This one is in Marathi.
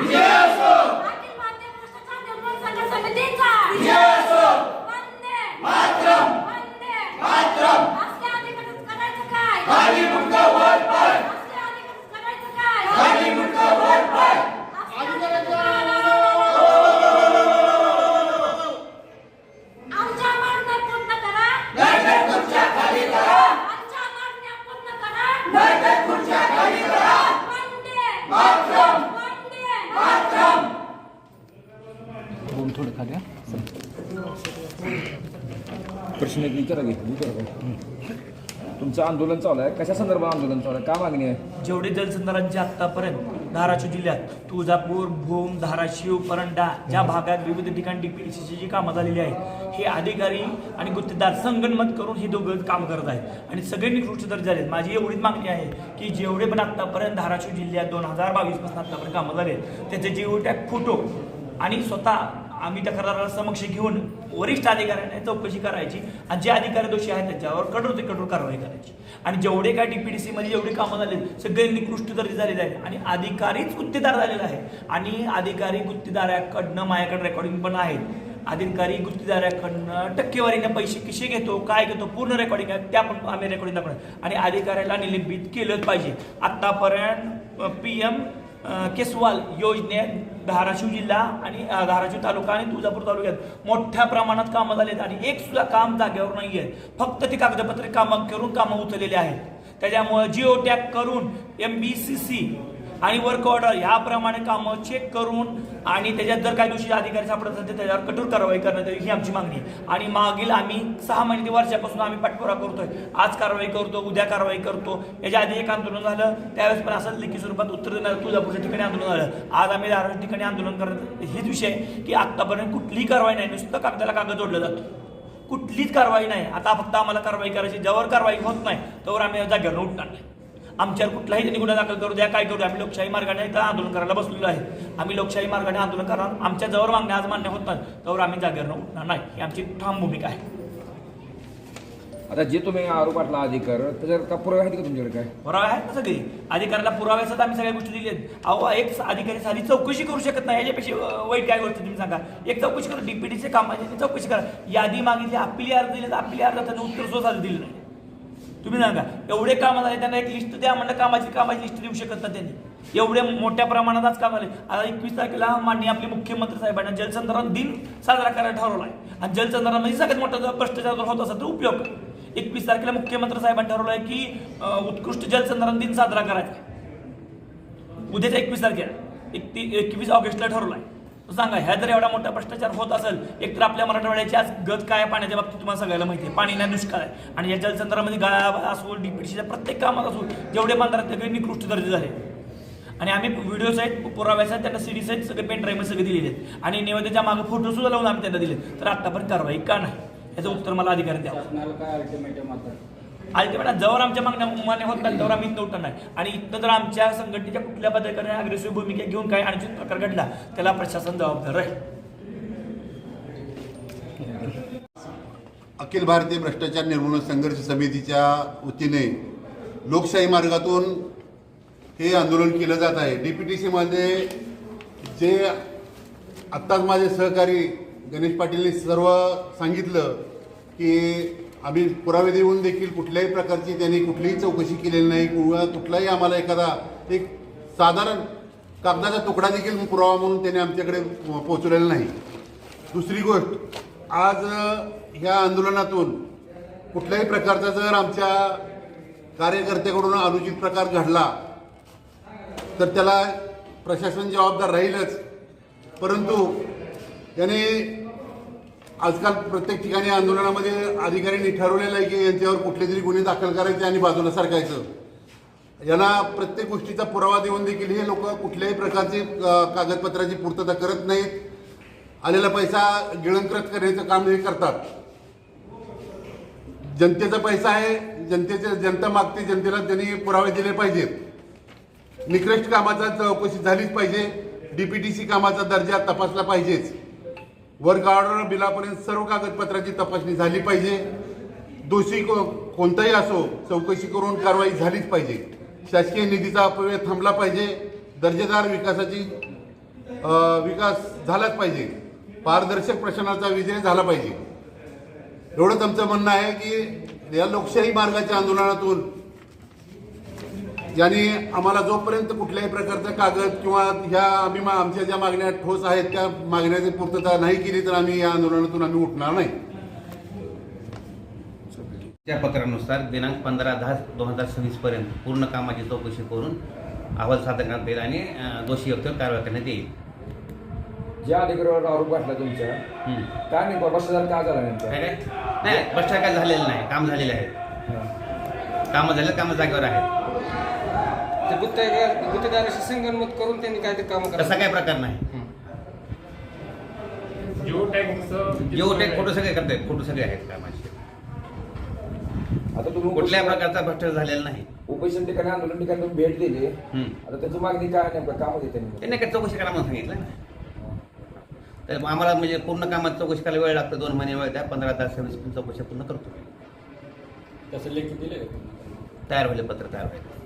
विजय असो. अखिल भारतीय भ्रष्टाचार निर्मूलन संघर्ष समितीचा विजय असो. वंदे मातरम. वंदे मातरम. असल्या अधिकारात करायचं काय? खाली मुंडका वर पाय. असल्या अधिकारात करायचं काय? खाली मुंडका वर पाय. आमच्या मागण्या पूर्ण करा. नाहीतर खुर्च्या खाली करा. आमच्या मागण्या पूर्ण करा. नाहीतर खुर्च्या खाली करा. वंदे मातरम. वंदे मातरम. बोल थोडं खाली. प्रश्न विचारा घे. तुमचं आंदोलन चालू आहे, कशा संदर्भात आंदोलन चालू आहे, काय मागणी आहे? जेवढे जलसंधारणचे आतापर्यंत धाराशिव जिल्ह्यात तुळजापूर, भूम, धाराशिव, परंडा ज्या भागात विविध ठिकाणी डीपीडीसीची जी कामं झालेली आहेत, हे अधिकारी आणि गुत्तेदार संगनमत करून हे दोघं काम करत आहेत आणि सगळे निकृष्ट दर्जा आहेत. माझी एवढीच मागणी आहे की जेवढे पण आतापर्यंत धाराशिव जिल्ह्यात 2022 पासून आतापर्यंत कामं झाले आहेत त्याचे जिओटॅग फोटो आणि स्वतः आम्ही तक्राराला समक्ष घेऊन वरिष्ठ अधिकाऱ्यांनी चौकशी करायची आणि जे अधिकारी दोषी आहेत त्याच्यावर कठोर ते कठोर कारवाई करायची. आणि जेवढे काय डीपीडीसी मध्ये जेवढे कामं झाले सगळे निकृष्ट दर्जे झालेले आहेत आणि अधिकारीच गुत्तेदार झालेला आहे आणि अधिकारी गुत्तेदाराकडनं माझ्याकडे रेकॉर्डिंग पण आहेत. अधिकारी गुत्तेदाराकडनं टक्केवारीने पैसे कसे घेतो, काय घेतो, पूर्ण रेकॉर्डिंग आहे, त्या पण आम्ही रेकॉर्डिंग दाखवणार आणि अधिकाऱ्याला निलंबित केलंच पाहिजे. आतापर्यंत PM केसवाल योजनेत धाराशिव जिल्हा आणि धाराशिव तालुका आणि तुळजापूर तालुक्यात मोठ्या प्रमाणात कामं झालेत आणि एक सुद्धा काम जागेवर नाही आहे. फक्त ती कागदपत्रे कामं करून कामं उचललेली आहेत. त्याच्यामुळे जिओ टॅग करून MBCC आणि वर्क ऑर्डर याप्रमाणे कामं चेक करून आणि त्याच्यात जर काही दोषी अधिकारी सापडत असेल तर त्याच्यावर कठोर कारवाई करण्यात यावी ही आमची मागणी आहे. आणि मागील आम्ही 6 महिने ते वर्षापासून आम्ही पाठपुरावा करतोय. आज कारवाई करतो, उद्या कारवाई करतो. याच्या आधी एक आंदोलन झालं त्यावेळेस पण असंच लेखी स्वरूपात उत्तर देणार तुळजापूरच्या ठिकाणी आंदोलन झालं. आज आम्ही धाराशिव ठिकाणी आंदोलन करत हेच विषय की आतापर्यंत कुठलीही कारवाई नाही, नुसतं कागदाला कागद जोडलं जातो, कुठलीच कारवाई नाही. आता फक्त आम्हाला कारवाई करायची, ज्यावर कारवाई होत नाही त्यावर आम्ही जागेवर उठणार नाही. आमच्यावर कुठलाही त्यांनी गुन्हा दाखल करू द्या, काय करू द्या, आम्ही लोकशाही मार्गाने इथं आंदोलन करायला बसलेलो आहे. आम्ही लोकशाही मार्गाने आंदोलन करणार. आमच्या जवळ मागण्या आज मान्य होत नाही त्यावर आम्ही जागेवर उठणार नाही, ही आमची ठाम भूमिका आहे. आता जे तुम्ही आरोप वाटला अधिकार त्याच्यावर का पुरावे आहेत का तुमच्याकडे? काय पुरावे आहेत ना सगळे अधिकाऱ्याला पुराव्यासाठी आम्ही सगळ्या गोष्टी दिल्या आहेत. अहो एक अधिकारी साधी चौकशी करू शकत नाही, याच्यापेक्षा वाईट काय गोष्ट तुम्ही सांगा. एक चौकशी करा, डीपीडीचे कामाची चौकशी करा. यादी मागितली, अपील अर्ज दिले, अपील अर्ज त्यांना उत्तर सुद्धा दिलं नाही. तुम्ही सांगा एवढे कामं झाले, त्यांना एक लिस्ट द्या म्हणलं, कामाची लिस्ट देऊ शकत नाही त्यांनी. एवढे मोठ्या प्रमाणात आज काम झाले. आता 21 तारखेला माननीय आपले मुख्यमंत्री साहेबांना जलसंधारण दिन साजरा करायला ठरवला आहे आणि जलसंधारणामध्ये सगळ्यात मोठा भ्रष्टाचार होत असेल तर उपयोग. 21 तारखेला मुख्यमंत्री साहेबांनी ठरवलं आहे की उत्कृष्ट जलसंधारण दिन साजरा करायचा. उद्याच्या 21 तारखेला 21 ऑगस्टला ठरवलं आहे. सांगा ह्या जर एवढा मोठा भ्रष्टाचार होत असेल, एकतर आपल्या मराठवाड्याची आज गत काय पाण्याच्या बाबतीत तुम्हाला सगळ्याला माहिती आहे, पाणी नाही, दुष्काळ आहे. आणि या जलसंधारामध्ये गाळा असो, डीपीडीसीच्या प्रत्येक कामात असो जेवढे बांधतात सगळे निकृष्ट दर्जे झाले. आणि आम्ही व्हिडिओ सहित पुराव्यासहित त्यांना CD सहित सगळे पेन ड्राईव्ह सगळे दिलेले आहेत आणि निवेदनाच्या मागे फोटो सुद्धा लावून आम्ही त्यांना दिले. तर आतापर्यंत कारवाई का नाही याचं उत्तर मला अधिकारी द्यावं. अल्टिमेट जवळ आमच्या मागण्या मान्य होत नाही त्यावर आम्ही इथं उठणार नाही. आणि इथं जर आमच्या संघटनेच्या कुठल्या पदाधिकाऱ्याने अग्रेसिव्ह भूमिका घेऊन काही अनुचित प्रकार घडला त्याला प्रशासन जबाबदार आहे. अखिल भारतीय भ्रष्टाचार निर्मूलन संघर्ष समितीच्या वतीने लोकशाही मार्गातून हे आंदोलन केलं जात आहे. डीपीडीसीमध्ये जे आत्ताच माझे सहकारी गणेश पाटीलने सर्व सांगितलं की आम्ही पुरावे देऊन देखील कुठल्याही प्रकारची त्यांनी कुठलीही चौकशी केलेली नाही किंवा कुठलाही आम्हाला एखादा एक साधारण कागदाचा तुकडा देखील पुरावा म्हणून त्यांनी आमच्याकडे पोहोचवलेला नाही. दुसरी गोष्ट, आज ह्या आंदोलनातून कुठल्याही प्रकारचा जर आमच्या कार्यकर्त्याकडून अनुचित प्रकार घडला तर त्याला प्रशासन जबाबदार राहीलच. परंतु त्याने आजकाल प्रत्येक ठिकाणी आंदोलनामध्ये अधिकाऱ्यांनी ठरवलेलं आहे की यांच्यावर कुठले तरी गुन्हे दाखल करायचे आणि बाजूला सरकायचं. यांना प्रत्येक गोष्टीचा पुरावा देऊन देखील हे लोक कुठल्याही प्रकारची कागदपत्राची पूर्तता करत नाहीत. आलेला पैसा गिळंकृत करण्याचं काम हे करतात. जनतेचा पैसा आहे, जनता मागते, जनतेला त्यांनी पुरावे दिले पाहिजेत. निकृष्ट कामाचा चौकशी झालीच पाहिजे. डीपीडीसी कामाचा दर्जा तपासला पाहिजेच. वर्क ऑर्डर बिलापर्यंत सर्व कागदपत्राची तपासणी झाली पाहिजे. दोषी कोणताही असो चौकशी करून कारवाई झालीच पाहिजे. शासकीय निधीचा अपव्यय थांबला पाहिजे. दर्जेदार विकासाची विकास झालाच पाहिजे, पारदर्शक प्रशासनाचा विजय झाला पाहिजे. एवढंच आमचं म्हणणं आहे की या लोकशाही मार्गाच्या आंदोलनातून ज्यांनी आम्हाला जोपर्यंत कुठल्याही प्रकारचा कागद किंवा ह्या आमच्या ज्या मागण्या ठोस आहेत त्या मागण्याची पूर्तता नाही केली तर आम्ही या आंदोलनातून आम्ही उठणार नाही. त्या पत्रानुसार दिनांक 15/10/2026 पर्यंत पूर्ण कामाची चौकशी करून अहवाल सादर करण्यात येईल आणि दोषी व्यक्तीवर कारवाई करण्यात येईल. ज्या अधिकाऱ्यावर आरोप घातला तुमच्या काय नाही भ्रष्टाचार का झाला नेमका? काय काय नाही, भ्रष्टाचार काय झालेलं नाही, काम झालेलं आहे. कामं झाले, कामं जागेवर आहेत. ते गुत्तेदाराशी संगनमत करून त्यांनी काहीतरी काम तसा काय प्रकार नाही. जिओ टॅग फोटो सगळे करतायत, फोटो सगळे आहेत कामाचे. आता तुम्ही कुठल्याही प्रकारचा भ्रष्टाचार झालेला नाही. उपोषण ठिकाणी आंदोलन ठिकाणी तुम्ही भेट दिली. आता त्याची मागणी काय नेमकं काम देते? त्यांनी काय चौकशी करा म्हणून सांगितलं. तर आम्हाला म्हणजे पूर्ण कामात चौकशी करायला वेळ लागतो, 2 महिने वेळ द्या. 15/10/26 चौकशी पूर्ण करतो. तसं लेखी दिलं तयार व्हायला पत्र तयार व्हायला.